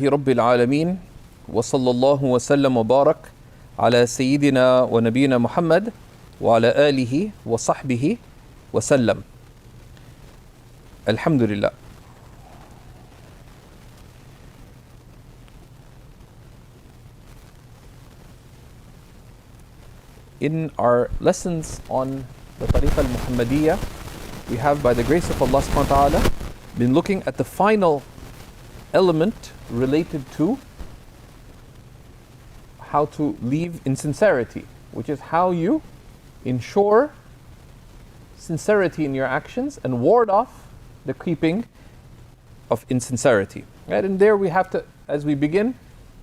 رب العالمين وصلى الله وسلم وبارك على سيدنا ونبينا محمد وعلى آله وصحبه وسلم. Alhamdulillah. In our lessons on the Tariqa al-Muhammadiyya, we have, by the grace of Allah subhanahu wa ta'ala, been looking at the final element related to how to live in sincerity, which is how you ensure sincerity in your actions and ward off the creeping of insincerity. Right? And there we have to, as we begin,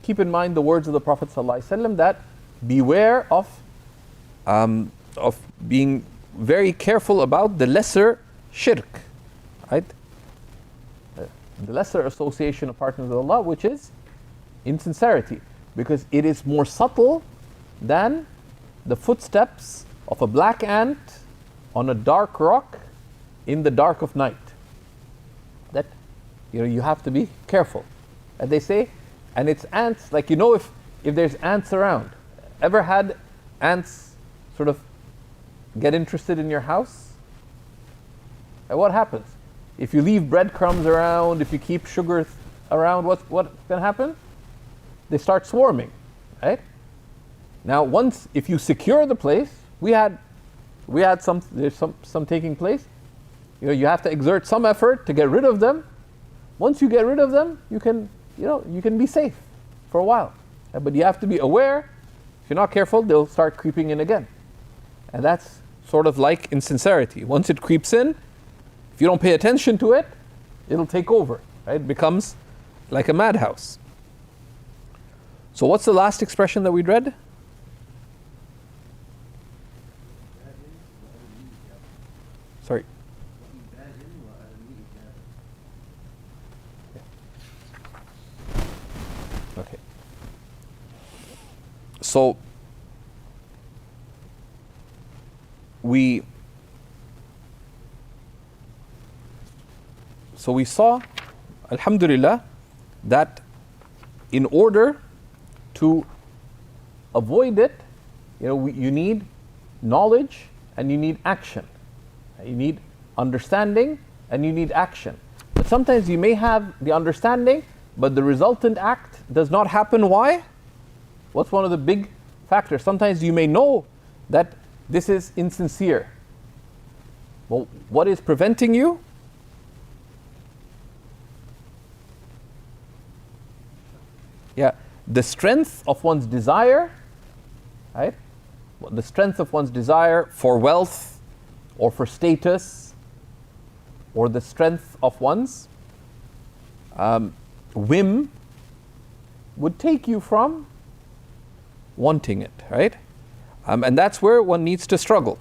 keep in mind the words of the Prophet ﷺ that beware of being very careful about the lesser shirk, right? The lesser association of partners with Allah, which is insincerity, because it is more subtle than the footsteps of a black ant on a dark rock in the dark of night. That you have to be careful. And they say, and it's ants, like if there's ants around, ever had ants sort of get interested in your house? And what happens? If you leave breadcrumbs around, if you keep sugar around, what can happen? They start swarming, right? Now, if you secure the place, there's some taking place. You have to exert some effort to get rid of them. Once you get rid of them, you can be safe for a while. But you have to be aware. If you're not careful, they'll start creeping in again. And that's sort of like insincerity. Once it creeps in, if you don't pay attention to it, it'll take over. Right? It becomes like a madhouse. So what's the last expression that we read? Sorry. Okay. So we saw, alhamdulillah, that in order to avoid it, you need knowledge and you need action. You need understanding and you need action. But sometimes you may have the understanding, but the resultant act does not happen. Why? What's one of the big factors? Sometimes you may know that this is insincere. Well, what is preventing you? Yeah, the strength of one's desire, right? The strength of one's desire for wealth or for status, or the strength of one's whim would take you from wanting it, right? And that's where one needs to struggle,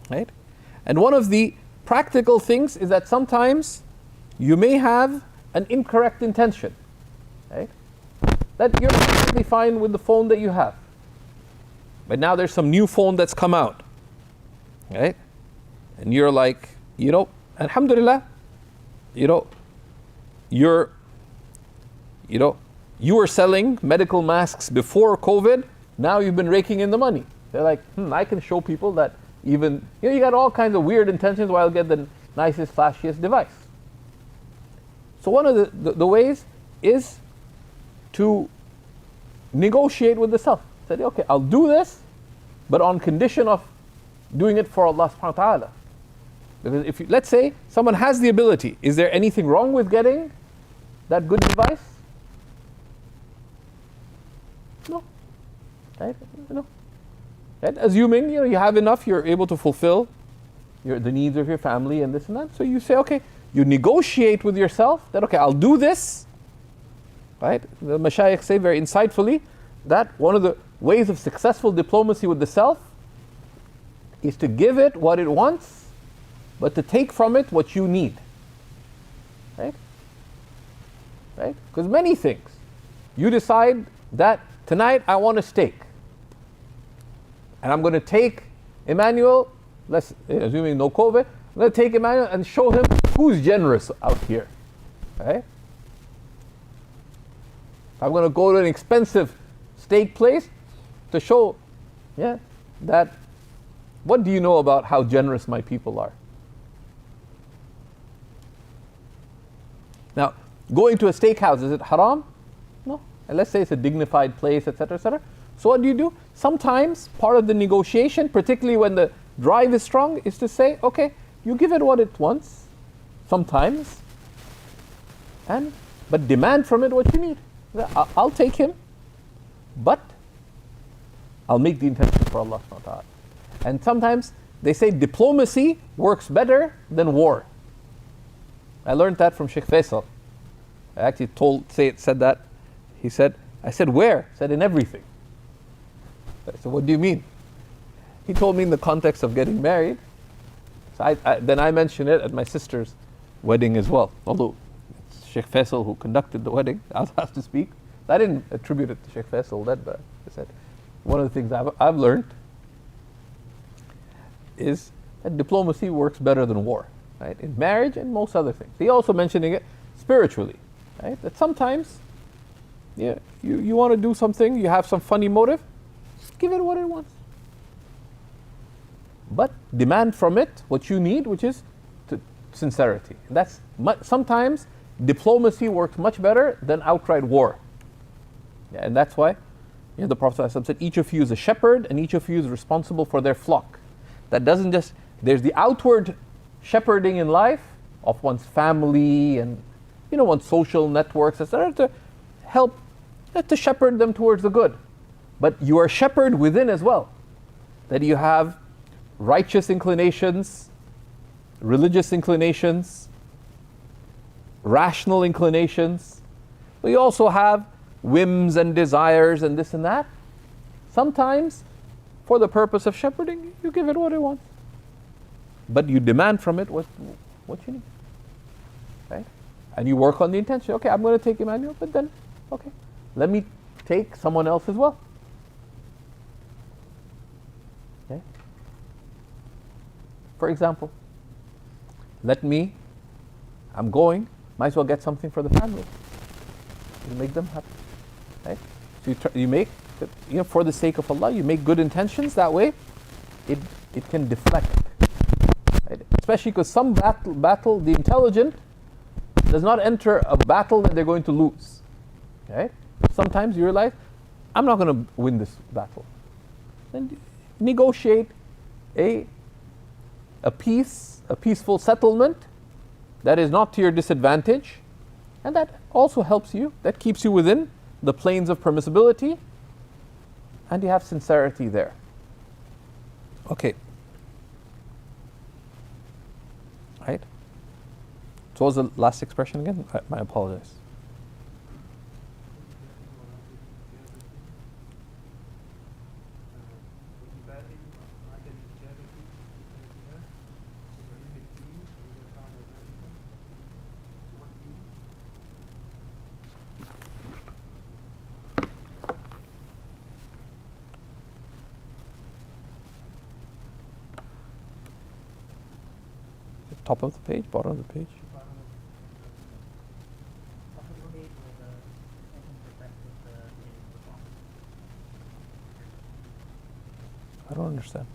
right? And one of the practical things is that sometimes you may have an incorrect intention, right? That you're perfectly fine with the phone that you have, but now there's some new phone that's come out, right? And you're like, alhamdulillah, you were selling medical masks before COVID. Now you've been raking in the money. They're like, I can show people that even, you got all kinds of weird intentions while I'll get the nicest, flashiest device. So one of the ways is to negotiate with the self. Say, okay, I'll do this, but on condition of doing it for Allah subhanahu wa ta'ala. Because let's say someone has the ability, is there anything wrong with getting that good device? No. Right? Right? Assuming you have enough, you're able to fulfill the needs of your family and this and that. So you say, okay, you negotiate with yourself that, okay, I'll do this. Right? The Mashaykh say very insightfully that one of the ways of successful diplomacy with the self is to give it what it wants, but to take from it what you need. Right? Right? Because many things, you decide that tonight I want a steak. And I'm going to take Emmanuel, assuming no COVID, I'm going to take Emmanuel and show him who's generous out here. Right? I'm going to go to an expensive steak place to show, that what do you know about how generous my people are? Now, going to a steakhouse, is it haram? No. And let's say it's a dignified place, etc., etc. So what do? Sometimes part of the negotiation, particularly when the drive is strong, is to say, okay, you give it what it wants, sometimes, but demand from it what you need. I'll take him, but I'll make the intention for Allah subhanahu wa ta'ala. And sometimes they say diplomacy works better than war. I learned that from Shaykh Faisal. I actually said that. He said, I said, where? He said, in everything. I said, what do you mean? He told me in the context of getting married. So then I mentioned it at my sister's wedding as well. Although it's Shaykh Faisal who conducted the wedding, I was asked to speak. I didn't attribute it to Shaykh Faisal, but I said, one of the things I've learned is that diplomacy works better than war, right? In marriage and most other things. He also mentioning it spiritually, right? That sometimes, you want to do something, you have some funny motive, just give it what it wants. But demand from it what you need, which is sincerity. That's sometimes diplomacy works much better than outright war. And that's why the Prophet ﷺ said, each of you is a shepherd and each of you is responsible for their flock. That doesn't just, there's the outward shepherding in life of one's family and one's social networks, etc., to help, to shepherd them towards the good. But you are shepherd within as well. That you have righteous inclinations, religious inclinations, rational inclinations, but you also have whims and desires and this and that. Sometimes, for the purpose of shepherding, you give it what it wants. But you demand from it what you need. Right? And you work on the intention. Okay, I'm going to take Emmanuel, but then, okay, let me take someone else as well. Okay? For example, I'm going, might as well get something for the family. You make them happy. Right? So you make, for the sake of Allah, you make good intentions. That way, it can deflect. Right? Especially because some battle, the intelligent does not enter a battle that they're going to lose. Okay? Sometimes you realize, I'm not going to win this battle. Then negotiate a peaceful settlement that is not to your disadvantage, and that also helps you, that keeps you within the planes of permissibility, and you have sincerity there. Okay. Right? So what was the last expression again? I apologize. Top of the page, bottom of the page? I don't understand.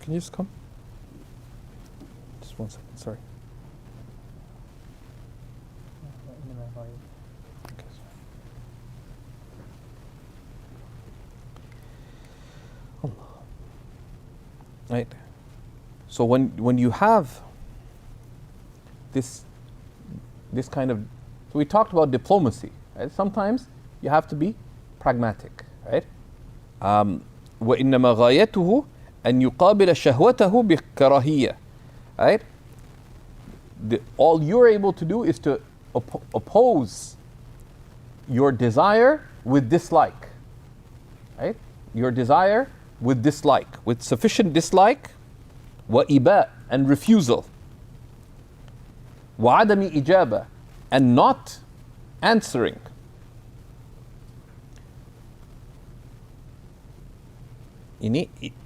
Can you just come? Just 1 second, sorry. Okay, sorry. Allah. Right. So when you have this kind of, so we talked about diplomacy, right? Sometimes you have to be pragmatic, right? وإنما غايته أن يقابل شهوته بكراهية. Right? All you're able to do is to oppose your desire with dislike. Right? Your desire with dislike, with sufficient dislike, وإباء, and refusal. وعدم إجابة, and not answering.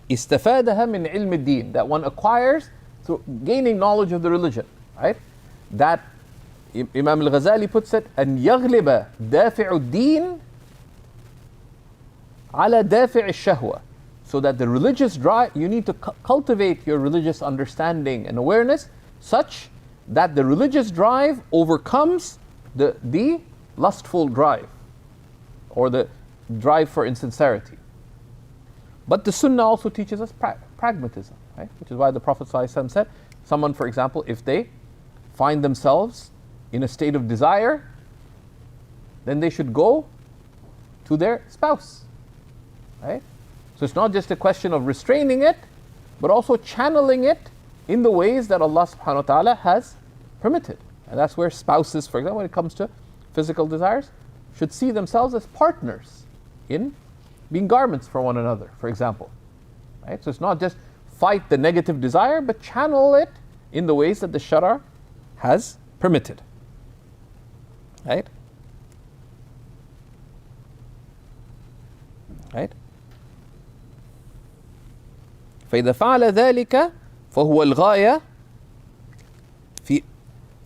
استفادها من علم الدين, that one acquires through gaining knowledge of the religion, right? That Imam al-Ghazali puts it, أن يغلب دافع الدين على دافع الشهوة. So that the religious drive, you need to cultivate your religious understanding and awareness such that the religious drive overcomes the lustful drive or the drive for insincerity. But the Sunnah also teaches us pragmatism, right? Which is why the Prophet ﷺ said, someone, for example, if they find themselves in a state of desire, then they should go to their spouse, right? So it's not just a question of restraining it, but also channeling it in the ways that Allah subhanahu wa ta'ala has permitted. And that's where spouses, for example, when it comes to physical desires, should see themselves as partners in being garments for one another, for example. Right? So it's not just fight the negative desire, but channel it in the ways that the Shara has permitted. Right? Right? فإذا فعل ذلك فهو الغاية في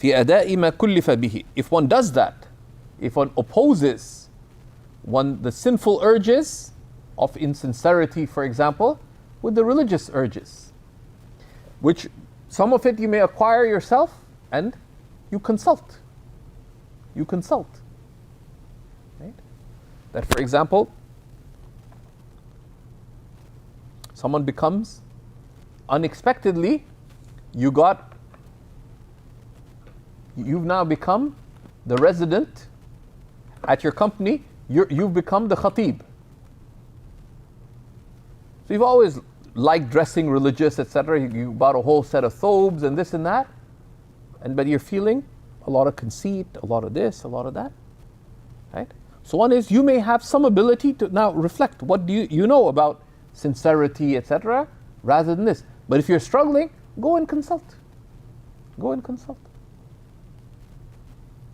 أداء ما كلف به. If one does that, if one opposes the sinful urges of insincerity, for example, with the religious urges, which some of it you may acquire yourself and you consult. You consult. Right? That, for example, someone becomes unexpectedly, you've now become the resident at your company, you've become the khatib. So you've always liked dressing religious, etc. You bought a whole set of thobes and this and that, but you're feeling a lot of conceit, a lot of this, a lot of that, right? So one is, you may have some ability to now reflect, what do you know about sincerity, etc., rather than this. But if you're struggling, go and consult. Go and consult.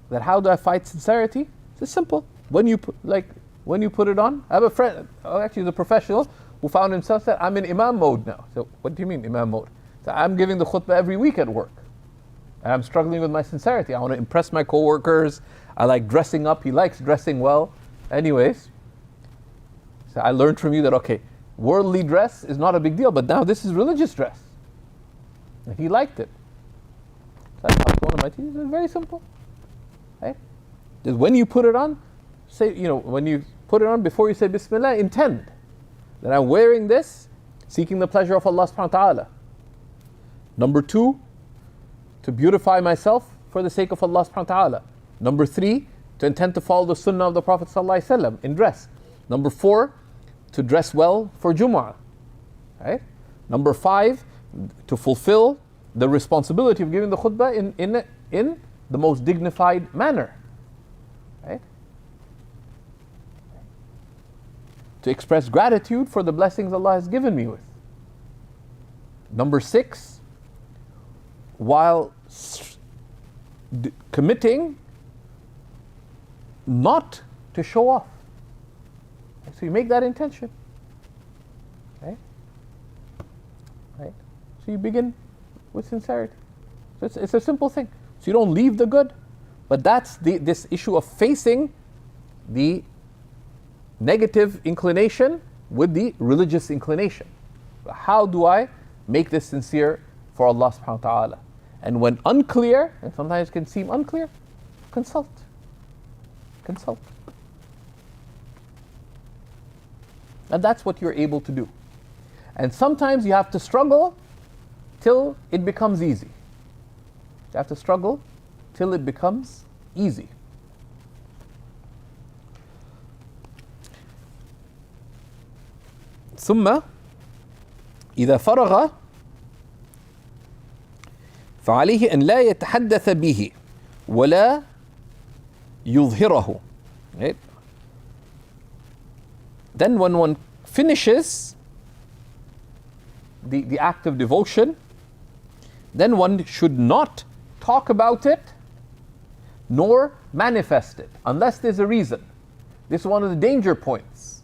That how do I fight sincerity? It's simple. When you put it on, I have a friend, actually the professional, who found himself said, I'm in Imam mode now. So what do you mean Imam mode? So I'm giving the khutbah every week at work. And I'm struggling with my sincerity. I want to impress my coworkers. I like dressing up. He likes dressing well. Anyways, so I learned from you that, okay, worldly dress is not a big deal, but now this is religious dress. And he liked it. So I talked to one of my teachers. It's very simple. Right? Just when you put it on, say, when you put it on, before you say Bismillah, intend that I'm wearing this, seeking the pleasure of Allah subhanahu wa ta'ala. Number 2, to beautify myself for the sake of Allah subhanahu wa ta'ala. Number 3, to intend to follow the sunnah of the Prophet sallallahu alaihi wasallam in dress. Number 4, to dress well for Jumu'ah. Right? Number 5, to fulfill the responsibility of giving the khutbah in the most dignified manner. Right? To express gratitude for the blessings Allah has given me with. Number 6, while committing not to show off. So you make that intention. Right? Right? So you begin with sincerity. So it's a simple thing. So you don't leave the good, but that's this issue of facing the negative inclination with the religious inclination. How do I make this sincere for Allah subhanahu wa ta'ala? And when unclear, and sometimes it can seem unclear, consult. Consult. And that's what you're able to do. And sometimes you have to struggle till it becomes easy. You have to struggle till it becomes easy. ثم إذا فرغ فعليه أن لا يتحدث به ولا يظهره. Right? Then when one finishes the act of devotion, then one should not talk about it, nor manifest it, unless there's a reason. This is one of the danger points,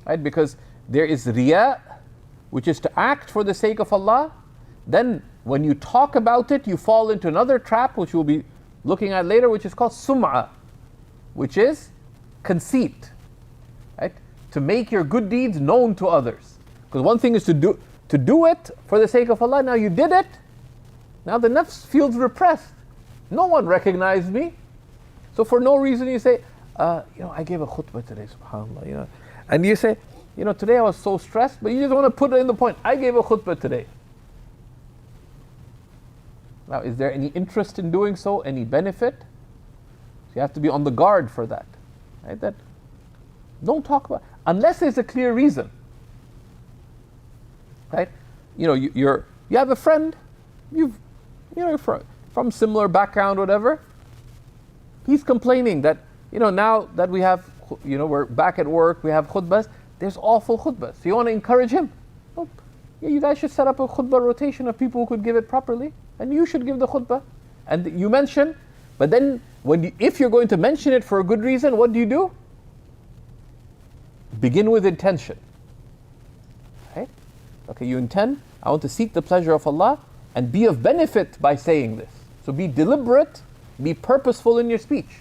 right? Because there is riya, which is to act for the sake of Allah. Then when you talk about it, you fall into another trap, which we'll be looking at later, which is called sum'ah, which is conceit, right? To make your good deeds known to others. Because one thing is to do it for the sake of Allah. Now you did it. Now the nafs feels repressed. No one recognized me. So for no reason you say, I gave a khutbah today, subhanAllah. And you say, today I was so stressed, but you just want to put it in the point. I gave a khutbah today. Now, is there any interest in doing so? Any benefit? So you have to be on the guard for that. Right? That don't talk about, unless there's a clear reason. Right? You have a friend, you're from similar background, whatever. He's complaining that, now that we have, we're back at work, we have khutbahs, there's awful khutbahs. So you want to encourage him? Oh, yeah, you guys should set up a khutbah rotation of people who could give it properly, and you should give the khutbah. And you mention, but then if you're going to mention it for a good reason, what do? Begin with intention. Right? Okay, you intend, I want to seek the pleasure of Allah and be of benefit by saying this. So be deliberate, be purposeful in your speech.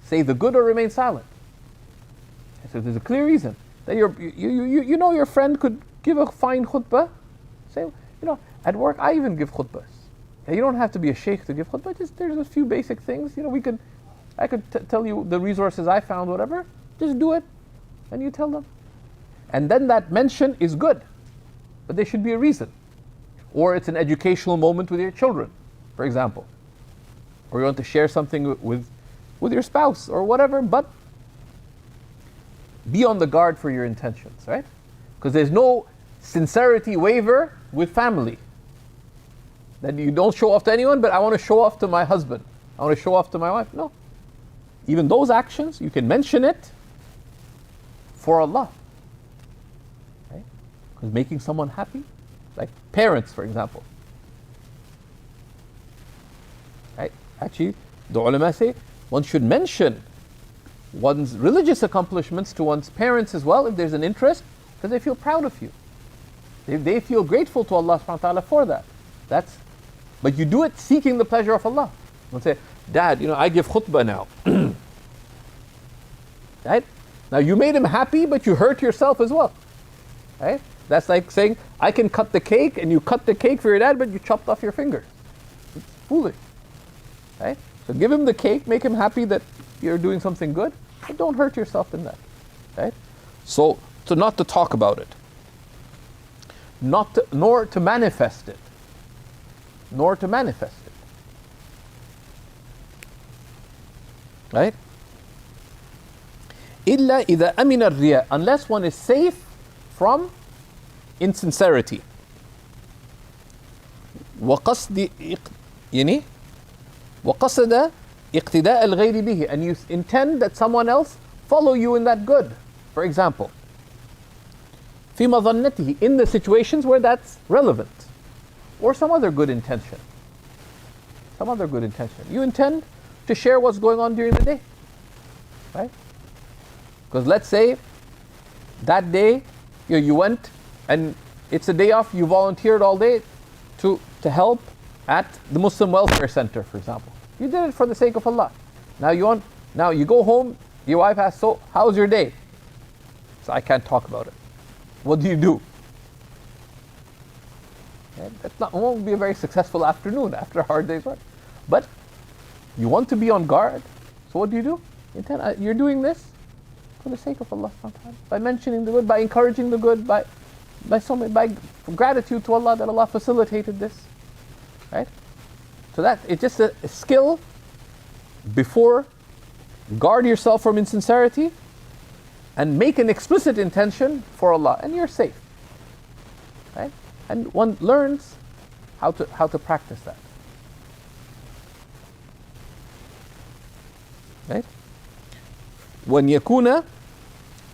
Say the good or remain silent. So there's a clear reason that your friend could give a fine khutbah. Say, at work I even give khutbahs. You don't have to be a shaykh to give khutbah. Just there's a few basic things. I could tell you the resources I found, whatever. Just do it, and you tell them. And then that mention is good, but there should be a reason. Or it's an educational moment with your children, for example. Or you want to share something with your spouse or whatever, but be on the guard for your intentions, right? Because there's no sincerity waiver with family. That you don't show off to anyone, but I want to show off to my husband. I want to show off to my wife. No. Even those actions, you can mention it for Allah. Right? Because making someone happy, like parents, for example. Right? Actually, the ulama say one should mention one's religious accomplishments to one's parents as well if there's an interest, because they feel proud of you. They feel grateful to Allah subhanahu wa ta'ala for that. But you do it seeking the pleasure of Allah. Don't say, Dad, I give khutbah now. Right? Now you made him happy, but you hurt yourself as well. Right? That's like saying, I can cut the cake, and you cut the cake for your dad, but you chopped off your fingers. It's foolish. Right? So give him the cake, make him happy that you're doing something good, but don't hurt yourself in that. Right? So not to talk about it. Nor to manifest it. Nor to manifest it. Right? إِلَّا إِذَا أَمِنَ الرِّيَاء, unless one is safe from insincerity. وقصد اقتداء الغير به, and you intend that someone else follow you in that good. For example, في مظنته, in the situations where that's relevant, or some other good intention. You intend to share what's going on during the day, right? Because let's say that day you went and it's a day off, you volunteered all day to help at the Muslim Welfare Center, for example. You did it for the sake of Allah. Now you go home, your wife asks, so how's your day? So I can't talk about it. What do you do? It won't be a very successful afternoon after a hard day's work. But you want to be on guard. So what do? You're doing this for the sake of Allah subhanahu wa ta'ala. By mentioning the good, by encouraging the good, by gratitude to Allah that Allah facilitated this. Right? So that it's just a skill. Before, guard yourself from insincerity and make an explicit intention for Allah, and you're safe. Right? And one learns how to practice that. Right? وَأَنْ يَكُونَ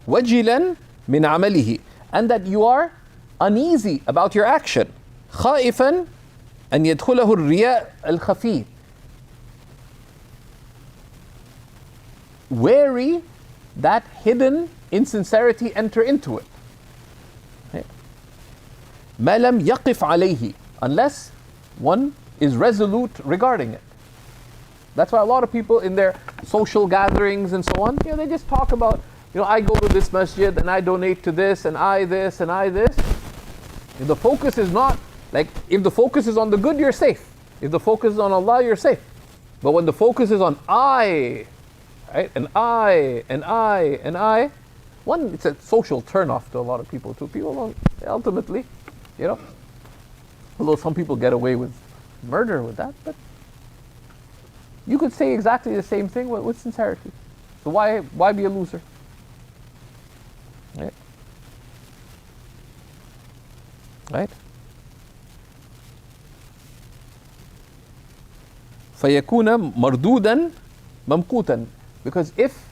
وَجِلًا مِنْ عَمَلِهِ, and that you are uneasy about your action. خَائِفًا أَنْ يَدْخُلَهُ الرِّيَاء الْخَفِيفِ, wary that hidden insincerity enter into it. ما لم يقف عليه, unless one is resolute regarding it. That's why a lot of people in their social gatherings and so on, they just talk about, I go to this masjid and I donate to this and I this and I this. If the focus is not, if the focus is on the good, you're safe. If the focus is on Allah, you're safe. But when the focus is on I, right, and I, and I, and I, one, it's a social turnoff to a lot of people too. People don't, ultimately, although some people get away with murder with that, but you could say exactly the same thing with sincerity. So why be a loser? Right? Right? فَيَكُونَ مَرْدُودًا مَمْقُوتًا. Because if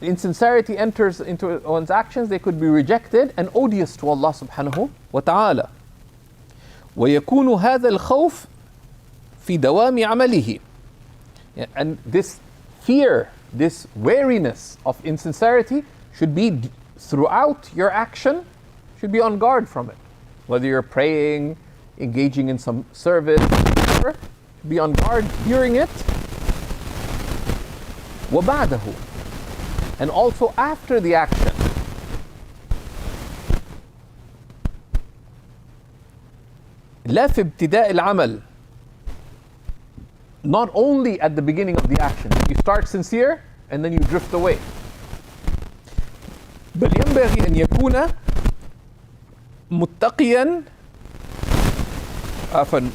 insincerity enters into one's actions, they could be rejected and odious to Allah subhanahu wa ta'ala. وَيَكُونُ هَذَا الْخَوْفِ فِي دَوَامِ عَمَلِهِ. And this fear, this wariness of insincerity should be throughout your action, should be on guard from it. Whether you're praying, engaging in some service, whatever, be on guard hearing it. وَبَعْدَهُ. And also after the action. لا في ابتداء العمل. Not only at the beginning of the action. You start sincere and then you drift away. بل ينبغي أن يكون متقيا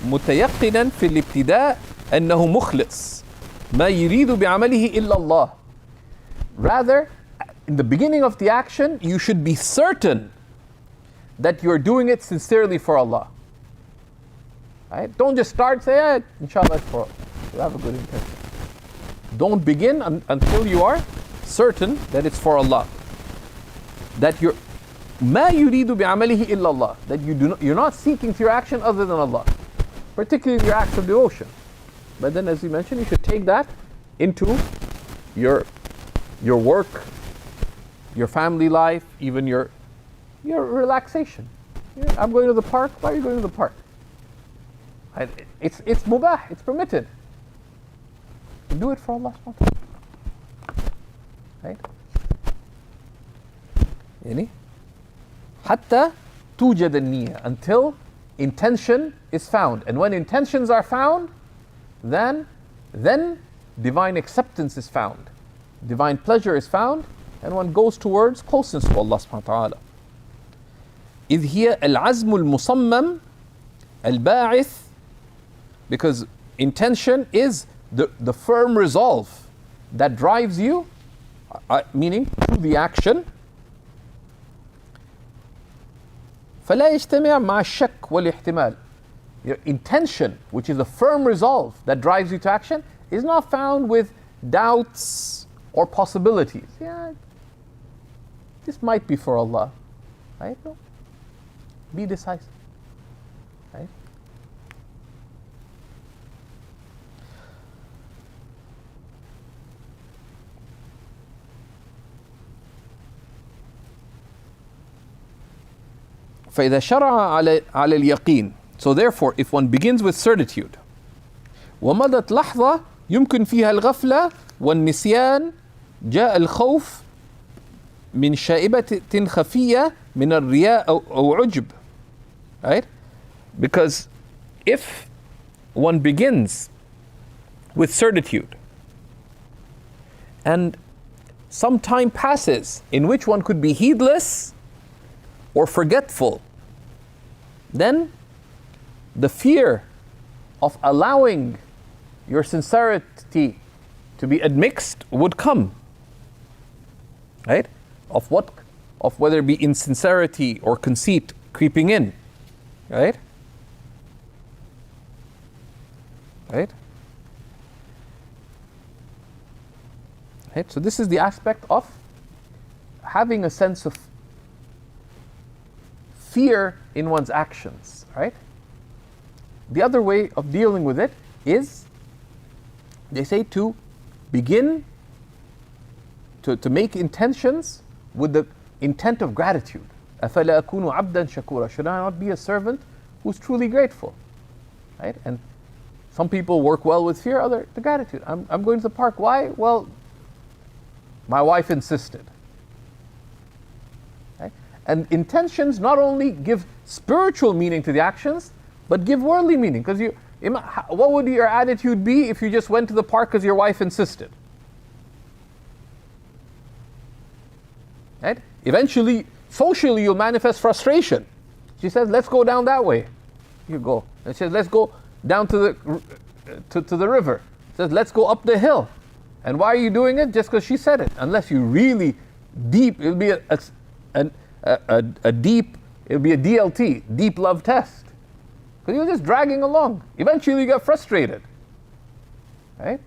متيقنا في الابتداء أنه مخلص ما يريد بعمله إلا الله. Rather, in the beginning of the action, you should be certain that you're doing it sincerely for Allah. Right? Don't just start, say, inshallah, it's for Allah. You have a good intention. Don't begin until you are certain that it's for Allah. That you're ما يريد بعمله إلا الله. That you're not seeking through your action other than Allah. Particularly your acts of devotion. But then, as we mentioned, you should take that into your work, your family life, even your relaxation. I'm going to the park. Why are you going to the park? It's mubah. It's permitted. Do it for Allah subhanahu wa ta'ala. Right? Yani? حتى توجد النية, until intention is found. And when intentions are found, then divine acceptance is found. Divine pleasure is found, and one goes towards closeness to Allah subhanahu wa ta'ala. إذ هي العزم المصمم الباعث, because intention is the firm resolve that drives you, meaning to the action. فلا يجتمع مع الشك والاحتمال. Your intention, which is a firm resolve that drives you to action, is not found with doubts or possibilities. This might be for Allah. Right? No. Be decisive. Right? فإذا شرع على اليقين. So therefore, if one begins with certitude, ومضت لحظة يمكن فيها الغفلة والنسيان، جاء الخوف من شائبة خفية من الرياء أو عجب. Right? Because if one begins with certitude and some time passes in which one could be heedless or forgetful, then the fear of allowing your sincerity to be admixed would come. Right? Of whether it be insincerity or conceit creeping in. Right? Right? Right? So this is the aspect of having a sense of fear in one's actions, right? The other way of dealing with it is, they say, to begin to make intentions with the intent of gratitude. أَفَلَا أَكُونُ عَبْدًا شَكُورًا. Should I not be a servant who's truly grateful? Right? And some people work well with fear, other the gratitude. I'm going to the park. Why? Well, my wife insisted. Right? And intentions not only give spiritual meaning to the actions, but give worldly meaning. Because what would your attitude be if you just went to the park because your wife insisted? Right? Eventually, socially, you'll manifest frustration. She says, let's go down that way. You go. And she says, let's go down to the river. She says, let's go up the hill. And why are you doing it? Just because she said it. Unless you really deep, it'll be a deep, it'll be a DLT, deep love test. Because you're just dragging along. Eventually you get frustrated. Right?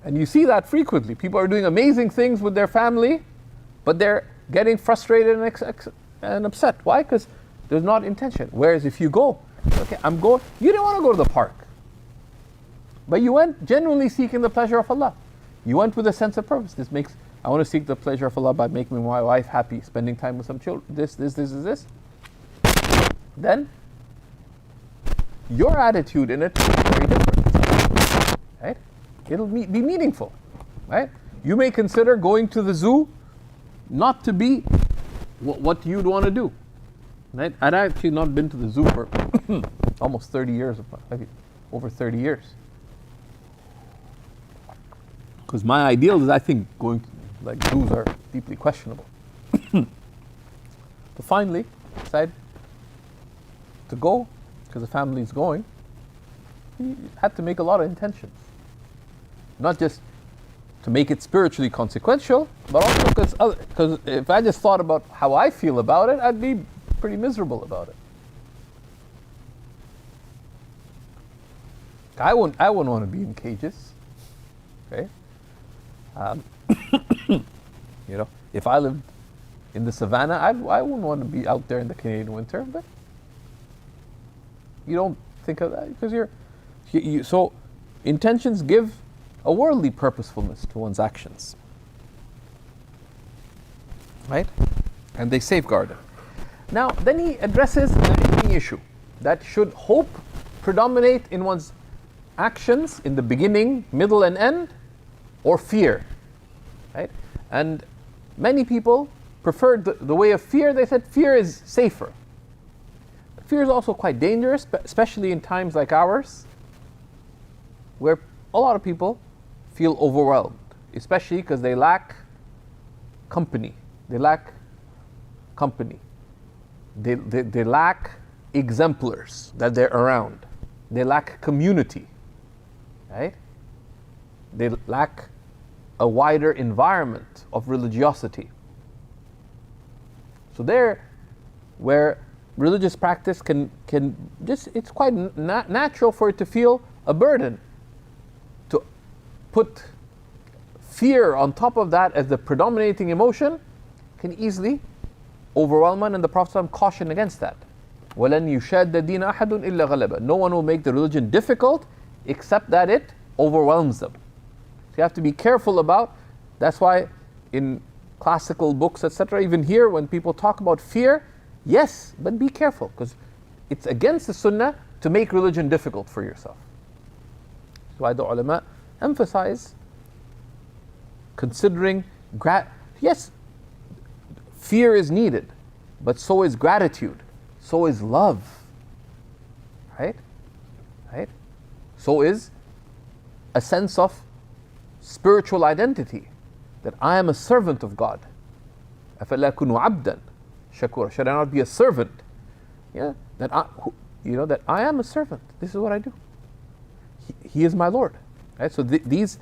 And you see that frequently. People are doing amazing things with their family, but they're getting frustrated and upset. Why? Because there's not intention. Whereas if you go, okay, I'm going, you didn't want to go to the park. But you went genuinely seeking the pleasure of Allah. You went with a sense of purpose. I want to seek the pleasure of Allah by making my wife happy, spending time with some children, this. Then, your attitude in it is very different. Right? It'll be meaningful. Right? You may consider going to the zoo not to be what you'd want to do. Right? I'd actually not been to the zoo for almost 30 years, over 30 years. Because my ideal is, I think, going to zoos are deeply questionable. But finally, decided to go, because the family's going. You had to make a lot of intentions. Not just to make it spiritually consequential, but also because if I just thought about how I feel about it, I'd be pretty miserable about it. I wouldn't want to be in cages. Okay? If I lived in the savannah, I wouldn't want to be out there in the Canadian winter, but you don't think of that because so intentions give a worldly purposefulness to one's actions. Right? And they safeguard it. Now, then he addresses an interesting issue, that should hope predominate in one's actions in the beginning, middle and end, or fear. Right? And many people preferred the way of fear. They said fear is safer. But fear is also quite dangerous, especially in times like ours, where a lot of people feel overwhelmed, especially because they lack company. They lack exemplars that they're around. They lack community. Right? They lack a wider environment of religiosity. So there, where religious practice can just, it's quite natural for it to feel a burden. To put fear on top of that as the predominating emotion can easily overwhelm one, and the Prophet cautioned against that. وَلَنْ يُشَادَّ الدِّينَ أَحَدٌ إِلَّا غَلَبَ. No one will make the religion difficult except that it overwhelms them. So you have to be careful about, that's why in classical books, etc., even here when people talk about fear, yes, but be careful, because it's against the sunnah to make religion difficult for yourself. That's why the ulama emphasize considering, yes, fear is needed, but so is gratitude, so is love. Right? Right? So is a sense of spiritual identity, that I am a servant of God. أَفَلَا أَكُونُ عَبْدًا شَكُورًا. Should I not be a servant? Yeah, that I am a servant. This is what I do. He is my Lord. Right? So these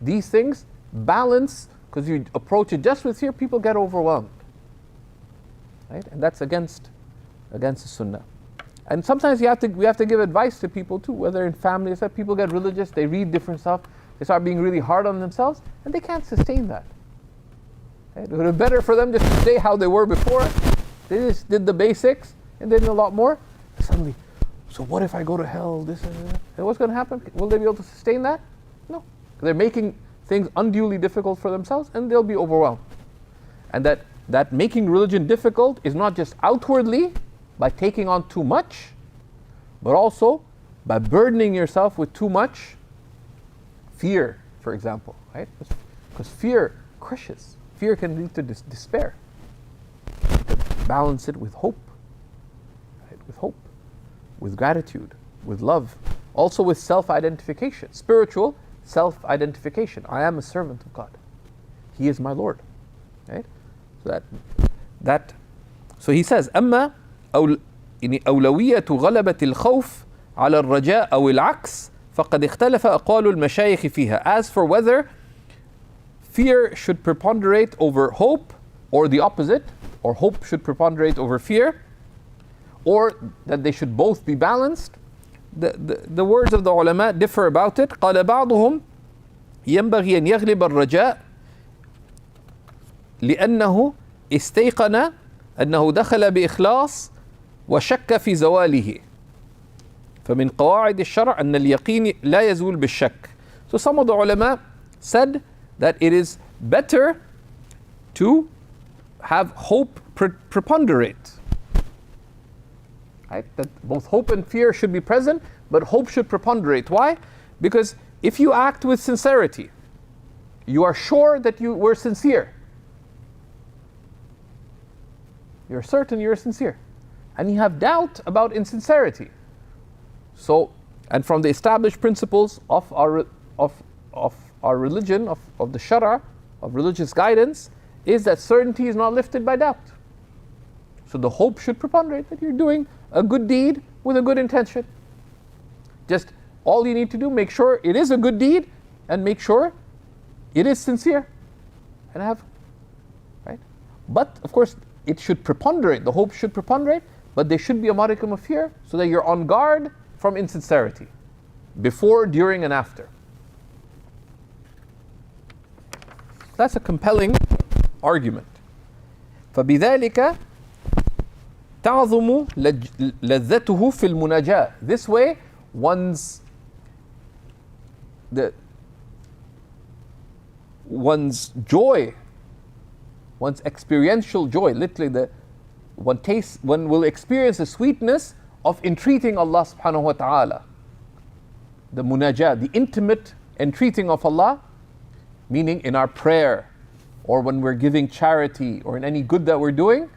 things balance, because you approach it just with fear, people get overwhelmed. Right? And that's against the sunnah. And sometimes we have to give advice to people too, whether in family, so people get religious, they read different stuff, they start being really hard on themselves, and they can't sustain that. Right? It would be better for them just to stay how they were before. They just did the basics and did a lot more. Suddenly, so what if I go to hell? This and that. And what's going to happen? Will they be able to sustain that? No. They're making things unduly difficult for themselves, and they'll be overwhelmed. And that making religion difficult is not just outwardly by taking on too much, but also by burdening yourself with too much fear, for example, right? Because fear crushes. Fear can lead to despair. You can balance it with hope, right? With hope, with gratitude, with love, also with self-identification, spiritual self-identification. I am a servant of God. He is my Lord, right? So he says, أما أولوية غلبة الخوف على الرجاء أو العكس فقد اختلف أقوال المشايخ فيها. As for whether fear should preponderate over hope or the opposite, or hope should preponderate over fear, or that they should both be balanced, the words of the ulama differ about it. قال بعضهم ينبغي أن يغلب الرجاء لأنه استيقن أنه دخل بإخلاص وشك في زواله فمن قواعد الشرع أن اليقين لا يزول بالشك. So some of the ulama said that it is better to have hope preponderate, right? That both hope and fear should be present, but hope should preponderate. Why? Because if you act with sincerity, you are sure that you were sincere. You're certain you're sincere. And you have doubt about insincerity. So, and from the established principles of our religion, of the Shara, of religious guidance, is that certainty is not lifted by doubt. So the hope should preponderate that you're doing a good deed with a good intention. Just all you need to do, make sure it is a good deed and make sure it is sincere. And have, right? But of course, it should preponderate, the hope should preponderate, but there should be a modicum of fear so that you're on guard from insincerity, before, during, and after. That's a compelling argument. فبذلك تعظم لذته في المناجاة. This way, one's joy, one's experiential joy, literally one will experience the sweetness of entreating Allah subhanahu wa ta'ala. The munajah, the intimate entreating of Allah, meaning in our prayer, or when we're giving charity, or in any good that we're doing,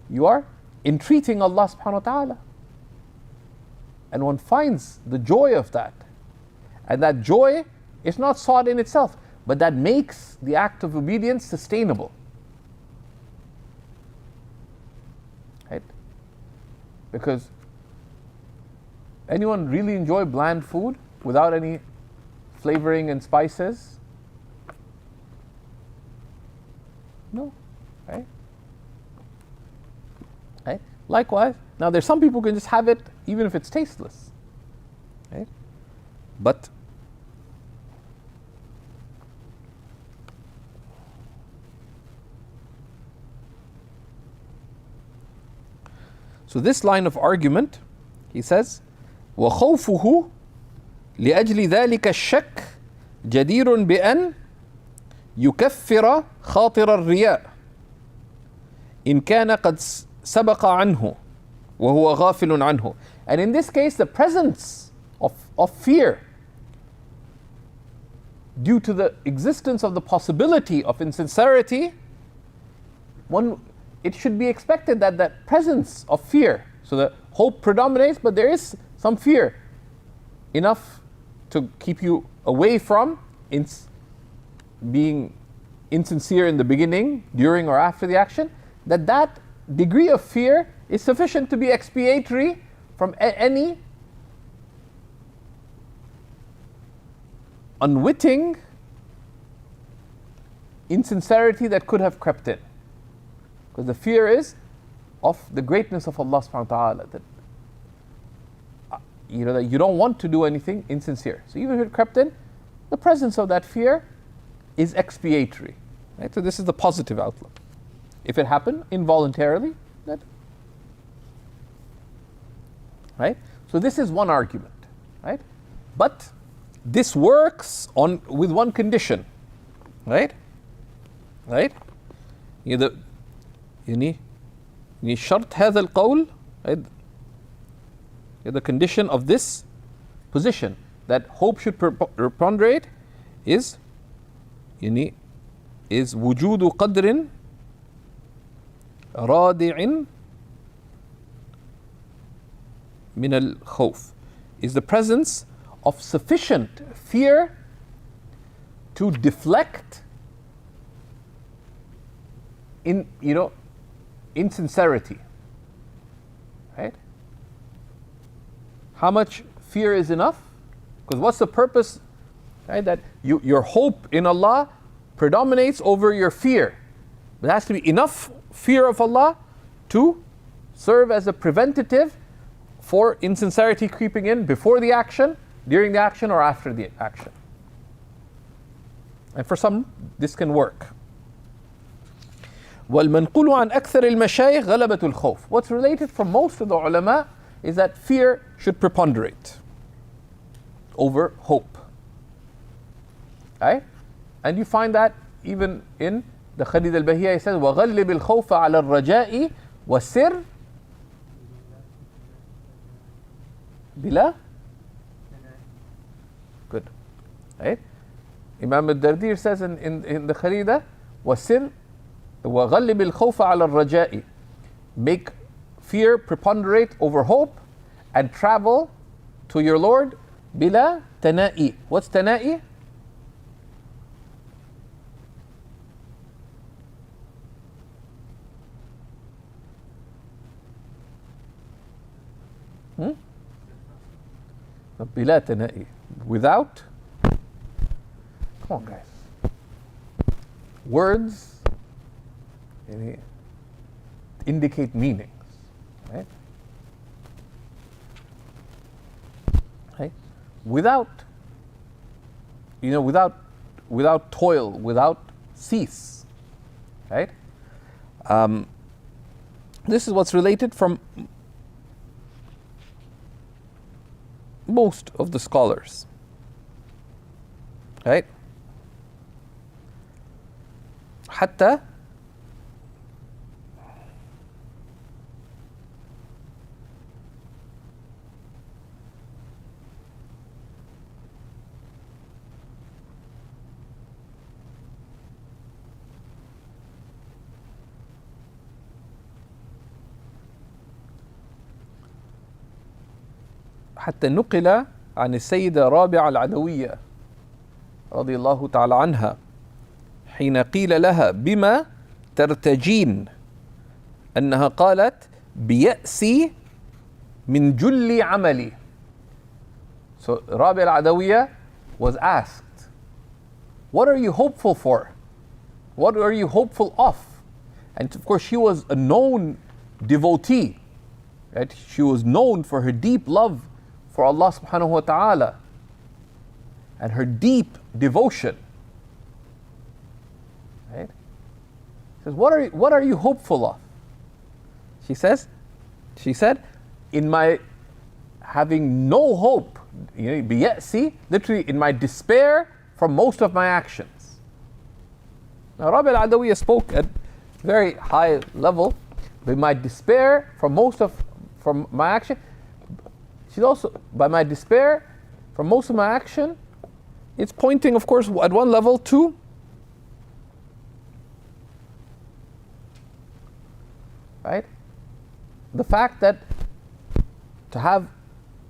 you are entreating Allah subhanahu wa ta'ala. And one finds the joy of that. And that joy is not sought in itself, but that makes the act of obedience sustainable. Right? Because anyone really enjoy bland food without any flavoring and spices? No. Right? Right? Likewise, now there's some people who can just have it even if it's tasteless. Right? But so this line of argument, he says, وَخَوْفُهُ لِأَجْلِ ذَلِكَ الشَّكِّ جَدِيرٌ بِأَنْ يُكَفِّرَ خَاطِرَ الرِّيَاءِ إِنْ كَانَ قَدْ سَبَقَ عَنْهُ وَهُوَ غَافِلٌ عَنْهُ. And in this case, the presence of fear, due to the existence of the possibility of insincerity, it should be expected that that presence of fear, so the hope predominates, but there is some fear, enough to keep you away from being insincere in the beginning, during, or after the action, that degree of fear is sufficient to be expiatory from any unwitting insincerity that could have crept in. Because the fear is of the greatness of Allah subhanahu wa ta'ala, that that you don't want to do anything insincere. So even if it crept in, the presence of that fear is expiatory. Right? So this is the positive outlook. If it happened involuntarily, right? So this is one argument, right? But this works on with one condition, right? Right? إذا يعني شرط هذا القول, right? The condition of this position that hope should preponderate is يعني is وجود قدر رادع من الخوف, is the presence of sufficient fear to deflect insincerity, right? How much fear is enough? Because what's the purpose, right? That your hope in Allah predominates over your fear. There has to be enough fear of Allah to serve as a preventative for insincerity creeping in before the action, during the action, or after the action. And for some, this can work. وَالْمَنْقُولُ عَنْ أَكْثَرِ الْمَشَايِخِ غَلَبَةُ الْخَوْفِ. What's related from most of the ulama is that fear should preponderate over hope. Right? And you find that even in the Khalid al-Bahiyya, he says, وَغَلِّبِ الْخَوْفَ عَلَى الرَّجَاءِ وَالسِّرِّ بِلَا. Good. Right? Imam al-Dardir says in the Khalida, وَالسِّرِّ وَغَلِّبِ الْخَوْفَ عَلَى الرَّجَاءِ. Make fear preponderate over hope and travel to your Lord bila tana'i. What's tana'i? Bila tana'i. Without. Come on, guys. Words indicate meanings, right? Right? Without toil, without cease, right? This is what's related from most of the scholars, right? حتى نقل عن السيدة رابعة العدوية رضي الله تعالى عنها حين قيل لها بما ترتجين أنها قالت بيأسي من جل عملي. So Rabi al-Adawiyya was asked, what are you hopeful for? What are you hopeful of? And of course she was a known devotee, right? She was known for her deep love for Allah subhanahu wa ta'ala and her deep devotion. Right? She says, what are you hopeful of? She said, in my having no hope, biya'si, literally in my despair from most of my actions. Now Rabi al-Adawiyya spoke at very high level, but my despair from my action. She's also, by my despair from most of my action, it's pointing, of course, at one level to right? The fact that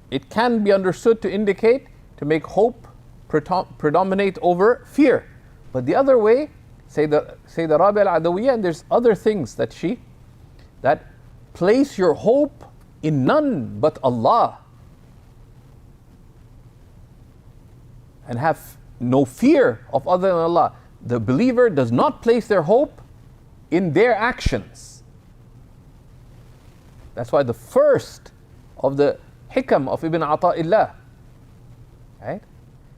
it can be understood to indicate, to make hope predominate over fear. But the other way, say the Rabi al-Adawiyya, and there's other things that place your hope in none but Allah. And have no fear of other than Allah. The believer does not place their hope in their actions. That's why the first of the hikam of Ibn Ata'illah, right?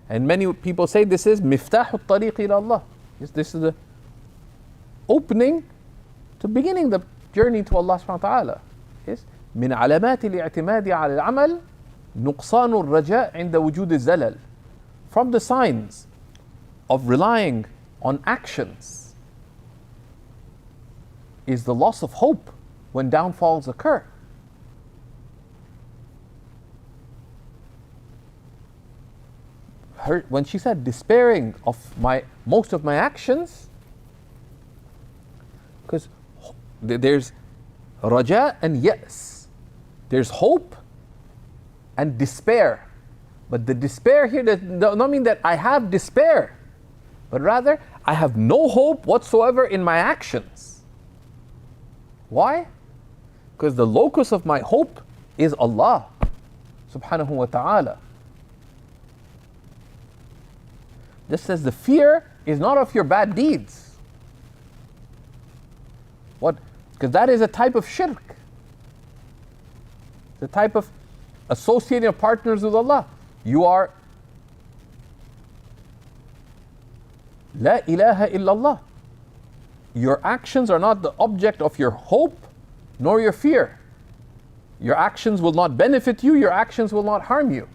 And many people say this is miftah al-tariq ila Allah. This is the opening to beginning the journey to Allah subhanahu wa ta'ala. Yes? من علامات الاعتماد على العمل نقصان الرجاء عند وجود الزلل. from the signs of relying on actions is the loss of hope when downfalls occur. When she said despairing of most of my actions, because there's raja and yes, there's hope and despair. But the despair here does not mean that I have despair, but rather I have no hope whatsoever in my actions. Why? Because the locus of my hope is Allah subhanahu wa ta'ala. Just as the fear is not of your bad deeds. What? Because that is a type of shirk. The type of associating partners with Allah. You are La ilaha illallah. Your actions are not the object of your hope nor your fear. Your actions will not benefit you, your actions will not harm you.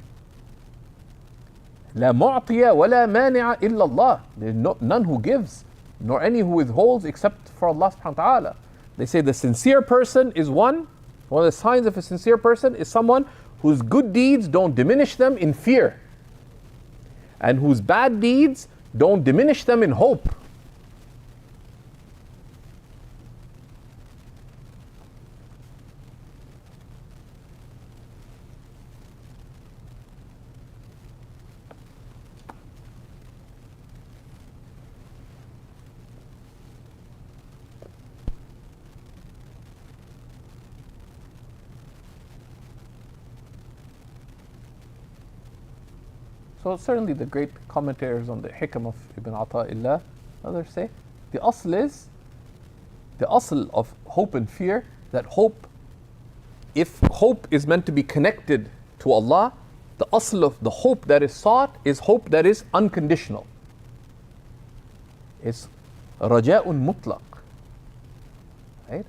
La mu'tiya wa la mani'a illallah. There's none who gives, nor any who withholds except for Allah subhanahu wa ta'ala. They say the sincere person is one of the signs of a sincere person is someone whose good deeds don't diminish them in fear, and whose bad deeds don't diminish them in hope. So certainly the great commentators on the Hikam of Ibn Ata'illah, others say, the asl of hope and fear, that hope, if hope is meant to be connected to Allah, the asl of the hope that is sought is hope that is unconditional. It's raja'un mutlaq. Right?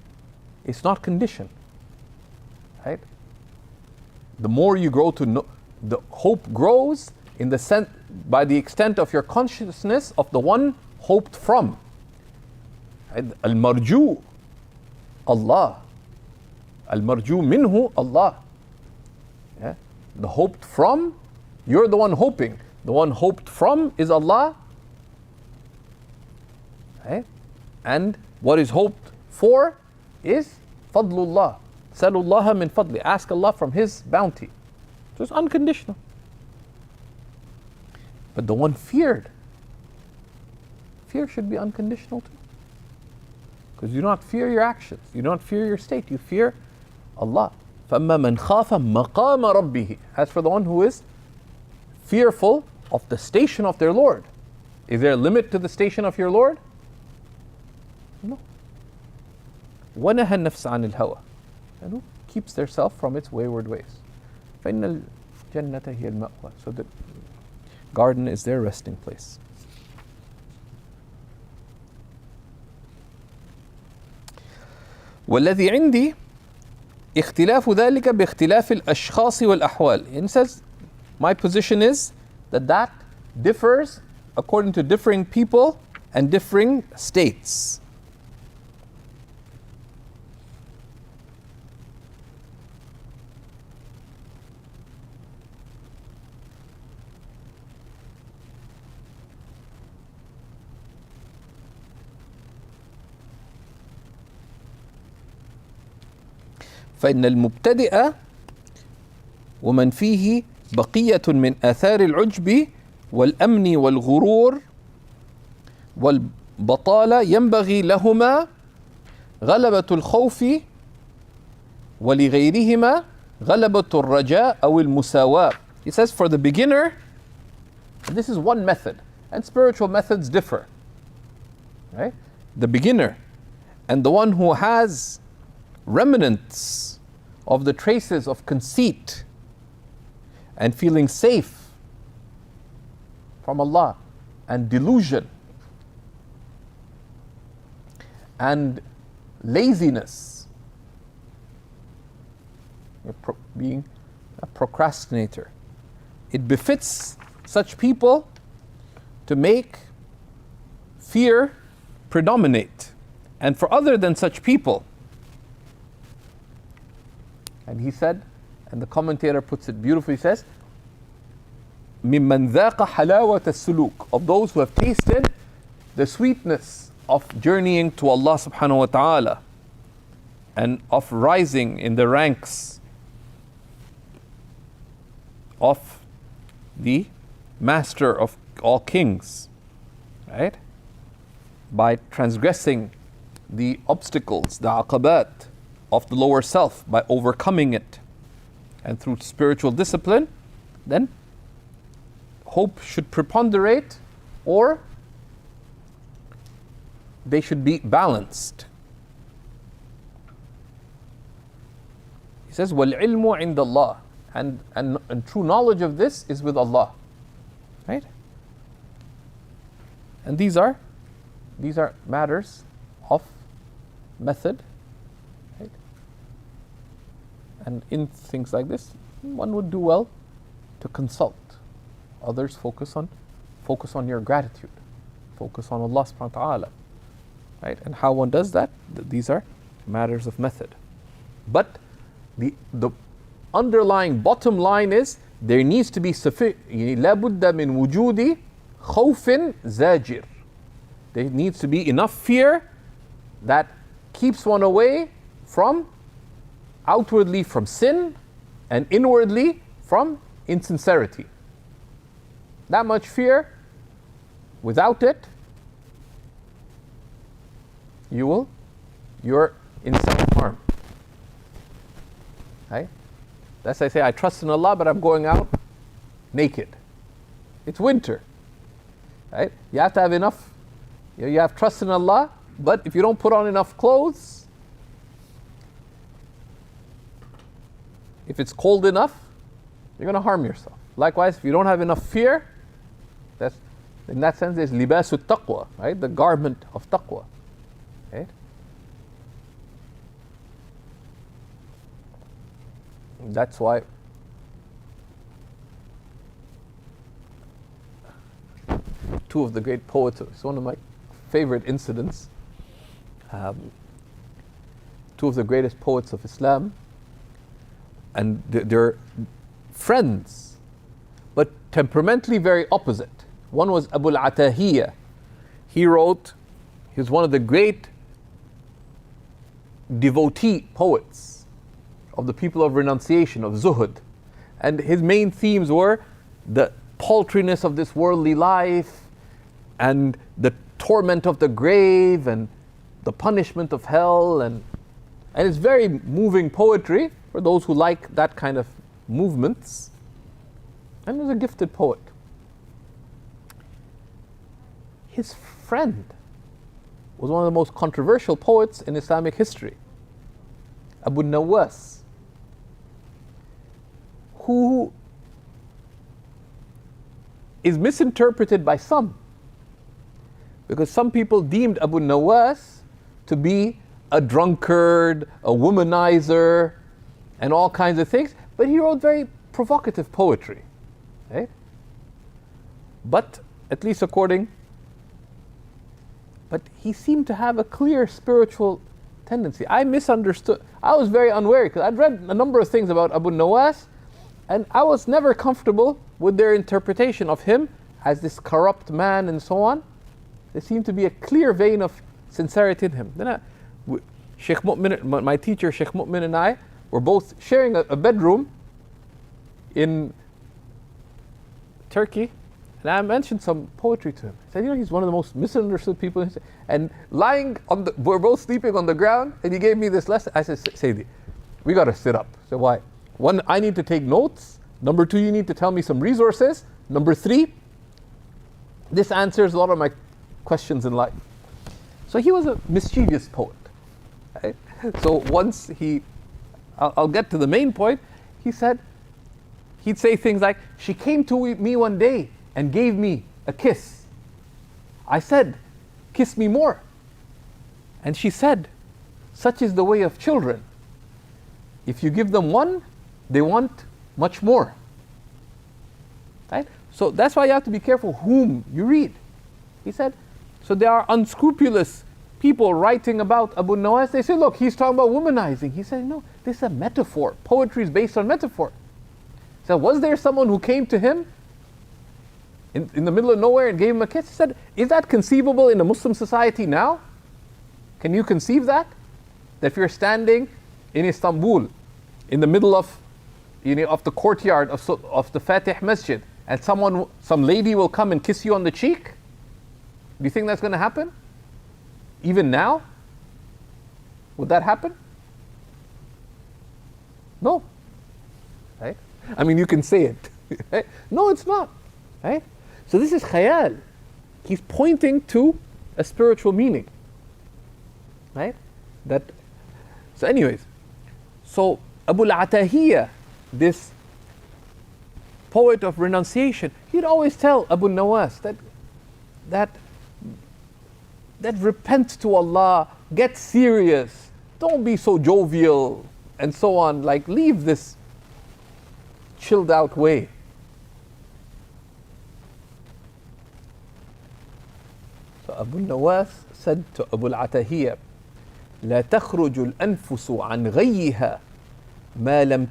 It's not conditioned. Right? The more you grow to know, the hope grows in the sense, by the extent of your consciousness of the one hoped from. Al-marju, Allah. Al-marju minhu, Allah. Yeah? The hoped from, you're the one hoping. The one hoped from is Allah. Right? And what is hoped for is fadlullah. Salullaha min fadli. Ask Allah from His bounty. So it's unconditional. But the one feared, fear should be unconditional too. Because you do not fear your actions, you do not fear your state, you fear Allah. فَأَمَّا مَنْ خَافَ مَقَامَ رَبِّهِ. As for the one who is fearful of the station of their Lord. Is there a limit to the station of your Lord? No. وَنَهَى النَّفْسَ عَنِ الْهَوَى. And who keeps their self from its wayward ways. فَإِنَّ الْجَنَّةَ هِيَ الْمَأْوَى. So the garden is their resting place. والذي عندي اختلاف ذلك باختلاف الأشخاص والأحوال. And it says, my position is that differs according to differing people and differing states. فإن المبتدئ ومن فيه بقية من آثار العجب والأمن والغرور والبطالة ينبغي لهما غلبة الخوف ولغيرهما غلبة الرجاء أو المساواة. He says for the beginner, this is one method, and spiritual methods differ. Right? The beginner and the one who has remnants of the traces of conceit and feeling safe from Allah and delusion and laziness, being a procrastinator. It befits such people to make fear predominate, and for other than such people. And he said, and the commentator puts it beautifully, he says, مِمَّنْ ذَاقَ حَلَاوَةَ السُّلُوكِ, of those who have tasted the sweetness of journeying to Allah subhanahu wa ta'ala and of rising in the ranks of the master of all kings, right? By transgressing the obstacles, the aqabat of the lower self, by overcoming it, and through spiritual discipline, then hope should preponderate, or they should be balanced. He says, وَالْعِلْمُ عِنْدَ اللَّهِ, and true knowledge of this is with Allah, right? And these are matters of method, right? And in things like this, one would do well to consult others. Focus on your gratitude, focus on Allah subhanahu wa ta'ala, right? And how one does that, these are matters of method. But the underlying bottom line is there needs to be لَا بُدَّ مِن وُجُودِ خَوْفٍ زَاجِرٍ. There needs to be enough fear that keeps one away from, outwardly from sin, and inwardly from insincerity. That much fear, without it, you're in self-harm. Right? That's why I say, I trust in Allah, but I'm going out naked. It's winter. Right? You have to have enough, you have trust in Allah, but if you don't put on enough clothes, if it's cold enough, you're going to harm yourself. Likewise, if you don't have enough fear, that's, in that sense, there's libasul taqwa, right? The garment of taqwa. Right? That's why two of the great poets, it's one of my favorite incidents, two of the greatest poets of Islam, and they're friends, but temperamentally very opposite. One was Abu al-Atahiyya. He was one of the great devotee poets of the people of renunciation, of zuhud. And his main themes were the paltriness of this worldly life, and the torment of the grave, and the punishment of hell, and it's very moving poetry for those who like that kind of movements. And he was a gifted poet. His friend was one of the most controversial poets in Islamic history, Abu Nawas, who is misinterpreted by some, because some people deemed Abu Nawas to be a drunkard, a womanizer, and all kinds of things, but he wrote very provocative poetry, right? But at least but he seemed to have a clear spiritual tendency. I misunderstood. I was very unaware because I'd read a number of things about Abu Nawas, and I was never comfortable with their interpretation of him as this corrupt man and so on. There seemed to be a clear vein of sincerity in him. Then Shaykh Mu'min, my teacher Shaykh Mu'min, and I were both sharing a bedroom in Turkey, and I mentioned some poetry to him. I said, he's one of the most misunderstood people. And we're both sleeping on the ground, and he gave me this lesson. I said, Sayyidi, we got to sit up. So why? One, I need to take notes. Number two, you need to tell me some resources. Number three, this answers a lot of my questions in life. So he was a mischievous poet. Right? So once I'll get to the main point. He'd say things like, she came to me one day and gave me a kiss. I said, kiss me more. And she said, such is the way of children. If you give them one, they want much more. Right? So that's why you have to be careful whom you read. He said, so there are unscrupulous people writing about Abu Nawas. They say, look, he's talking about womanizing. He said, no, this is a metaphor. Poetry is based on metaphor. So was there someone who came to him in the middle of nowhere and gave him a kiss? He said, is that conceivable in a Muslim society now? Can you conceive that? That if you're standing in Istanbul, in the middle of, of the courtyard of the Fatih Masjid, and some lady will come and kiss you on the cheek? Do you think that's going to happen? Even now? Would that happen? No. Right? I mean, you can say it. Right? No, it's not. Right? So this is khayal. He's pointing to a spiritual meaning. Right? So anyways, so Abu al-Atahiyya, this poet of renunciation, he'd always tell Abu Nawas that repent to Allah, get serious, don't be so jovial, and so on. Like, leave this chilled out way. So Abu Nawas said to Abu al-Atahiyya, لا تخرج الأنفس عن غيها ما لم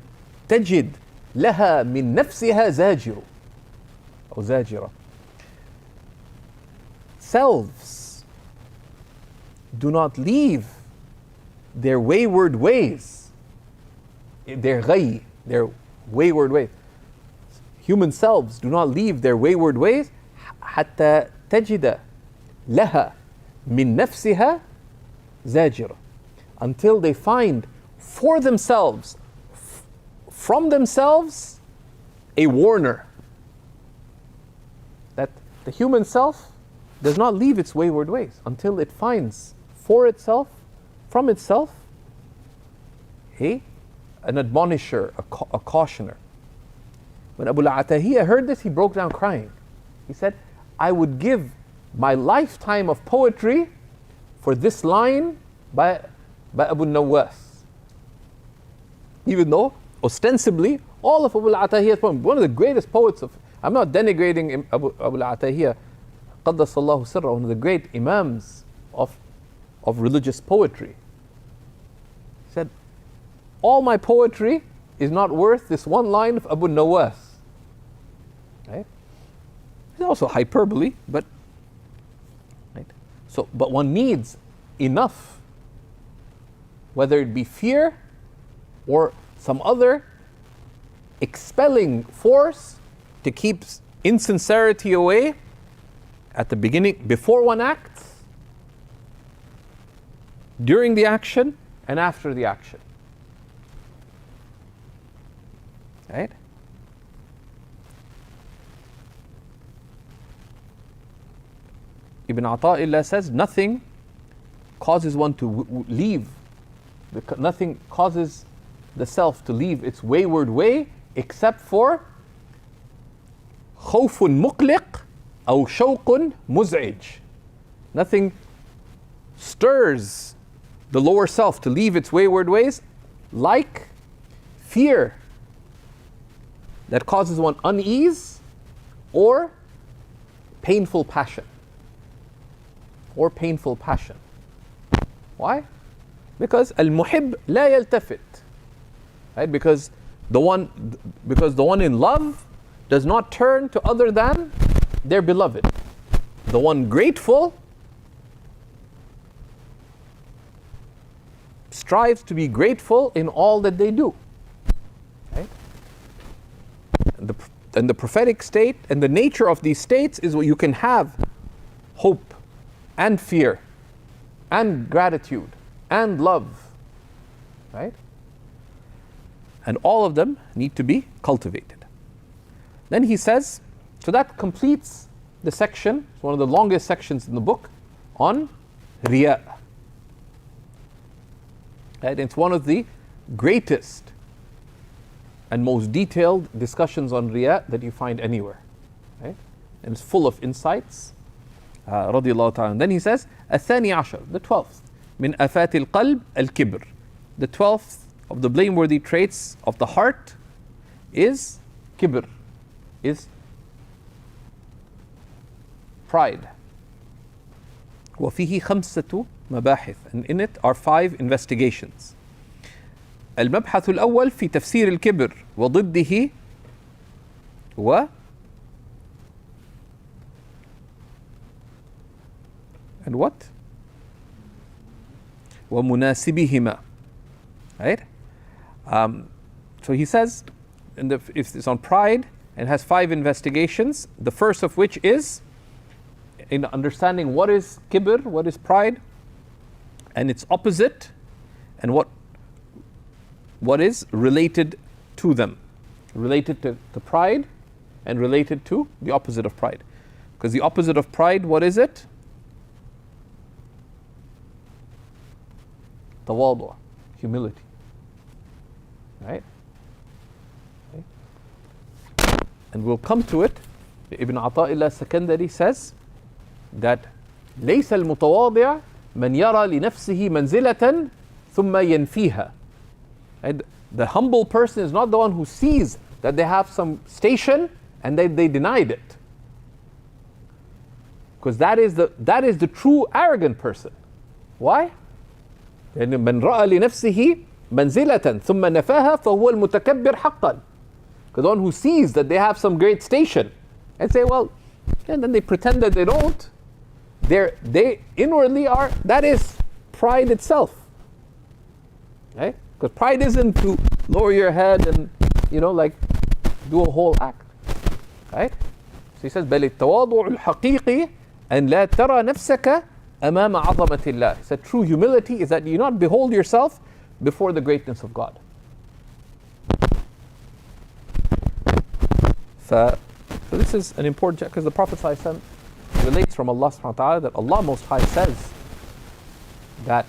تجد لها من نفسها زاجر أو زاجرة. Selves do not leave their wayward ways, their wayward ways. Human selves do not leave their wayward ways حتى تجد لها من نفسها زاجرة, until they find for themselves, from themselves, a warner. That the human self does not leave its wayward ways until it finds for itself, from itself, an admonisher, a cautioner. When Abu al-Atahiyya heard this, he broke down crying. He said, I would give my lifetime of poetry for this line by Abu Nawas. Even though, ostensibly, all of Abu al-Atahiyya's poems, one of the greatest poets of, I'm not denigrating Abu al-Atahiyya, Qaddasallahu sirra, one of the great Imams of religious poetry. He said, all my poetry is not worth this one line of Abu Nawas. Right? It's also hyperbole, but right? So, but one needs enough, whether it be fear or some other expelling force to keep insincerity away at the beginning, before one acts, during the action, and after the action. Right? Ibn Ata'illah says, nothing causes one to leave, nothing causes the self to leave its wayward way except for خوف مقلق أو شوق مزعج. Nothing stirs the lower self to leave its wayward ways like fear that causes one unease or painful passion. Why? Because al-muhib la yaltafit. Right? Because the one in love does not turn to other than their beloved. The one grateful strives to be grateful in all that they do. Right? And the prophetic state and the nature of these states is what you can have hope and fear and gratitude and love. Right? And all of them need to be cultivated. Then he says, so that completes the section, it's one of the longest sections in the book, on riya. Right? It's one of the greatest and most detailed discussions on riya that you find anywhere. Right? And it's full of insights. Radiallahu ta'ala. Then he says, الثاني عشر, the 12th, من آفات القلب الكبر. The 12th of the blameworthy traits of the heart is kibr, is pride. وفيه خمسة مباحث, and in it are 5 investigations. المبحث الأول في تفسير الكبر وضده and what? ومناسبهما. Right? So he says, if it's on pride and has 5 investigations, the first of which is in understanding what is kibr, what is pride, and its opposite, and what is related to them, related to pride and related to the opposite of pride. Because the opposite of pride, what is it? Tawadu, humility. Right? Okay. And we'll come to it. Ibn Ata'illah Secondary says that ليس المتواضع من يرى لنفسه منزلة ثم ينفيها. And the humble person is not the one who sees that they have some station and they denied it. Because that is the true arrogant person. Why? من رأى لنفسه منزلة ثم نفاها فهو المتكبر حقا. Because the one who sees that they have some great station and say, well, and then they pretend that they don't. They inwardly are, that is pride itself. Okay? Because pride isn't to lower your head and, like do a whole act. Right? So he says, بل التواضع الحقيقي أن لا ترى نفسك أمام عظمة الله. He said, true humility is that you not behold yourself before the greatness of God. So this is an important check, because the Prophet ﷺ relates from Allah subhanahu wa ta'ala that Allah Most High says that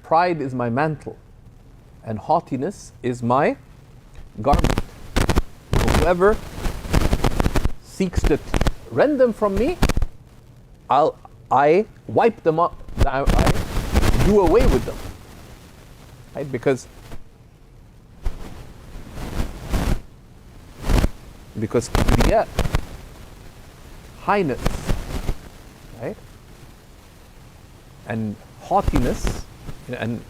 pride is my mantle and haughtiness is my garment. Whoever seeks to rend them from me, I wipe them up, I do away with them. Right? Because kibriya, highness, right, and haughtiness and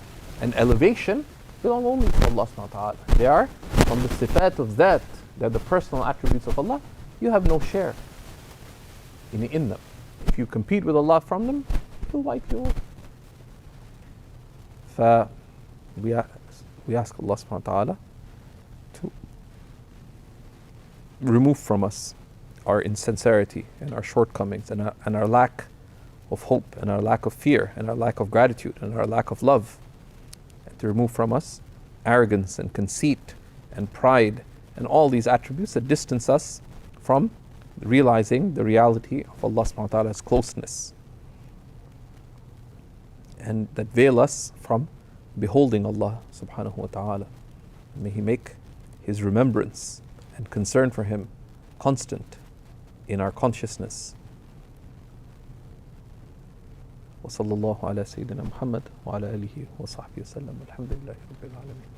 elevation belong only to Allah subhanahu wa ta'ala. They are from the sifat of that, they're the personal attributes of Allah. You have no share in them. If you compete with Allah from them, He'll wipe you out. We ask Allah subhanahu wa ta'ala to remove from us our insincerity and our shortcomings and our lack of hope and our lack of fear and our lack of gratitude and our lack of love, and to remove from us arrogance and conceit and pride and all these attributes that distance us from realizing the reality of Allah subhanahu wa ta'ala's closeness, and that veil us from beholding Allah subhanahu wa ta'ala. May He make His remembrance and concern for Him constant in our consciousness. وصلى الله على سيدنا محمد وعلى آله وصحبه وسلم. الحمد لله رب العالمين.